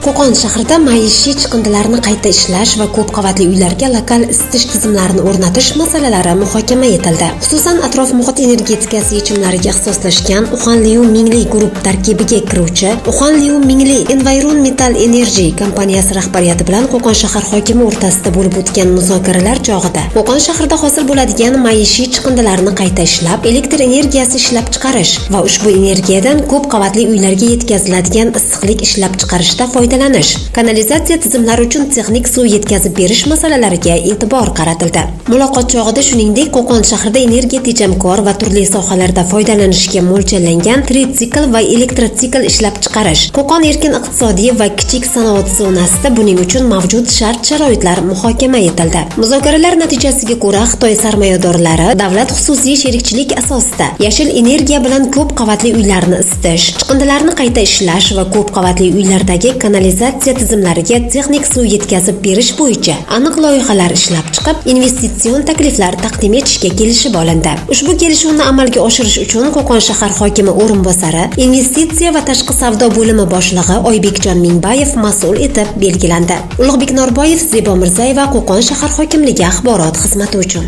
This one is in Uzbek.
Qo'qon shahrida maishiy chiqindilarni qayta ishlash va ko'p qavatli uylarga lokal isitish tizimlarini o'rnatish masalalari muhokama etildi. Xususan, atrof-muhit energetikasi yechimlariga ixtisoslashgan Uxanliu Mingli guruh tarkibiga kiruvchi Uxanliu Mingli Environmental Energy kompaniyasi rahbariyati bilan Qo'qon shahar hokimi o'rtasida bo'lib o'tgan muzokaralar chog'ida Qo'qon shahrida hosil bo'ladigan maishiy chiqindilarni qayta ishlab, elektr energiyasi ishlab chiqarish va ushbu energiyadan ko'p qavatli uylarga yetkaziladigan issiqlik ishlab chiqarishda foydalanish, kanalizatsiya tizimlari uchun texnik suv yetkazib berish masalalariga e'tibor qaratildi. Muloqot chog'ida shuningdek, Qo'qon shahrida energiya tejamkor va turli sohalarda foydalanishga mo'ljallangan tritsikl va elektrotsikl ishlab chiqarish, Qo'qon erkin iqtisodiy va kichik sanoat zonasida buning uchun mavjud shart-sharoitlar muhokama etildi. Muzokaralar natijasiga ko'ra, Xitoy sarmoyadorlari davlat-xususiy sherikchilik asosida yashil energiya bilan ko'p qavatli uylarni isitish, chiqindilarni qayta ishlash va ko'p qavatli uylardagi kanalizatsiya tizimlariga texnik suv yetkazib berish bo'yicha aniq loyihalar ishlab chiqib, investitsion takliflar taqdim etishga kelishib olindi. Ushbu kelishuvni amalga oshirish uchun Qo'qon shahar hokimi o'rinbosari, investitsiya va tashqi savdo bo'limi boshlig'i Oybekjon Mingbayev mas'ul etib belgilandi. Ulug'bek Norboyev, Zebo Mirzayeva, Qo'qon shahar hokimligi axborot xizmati uchun.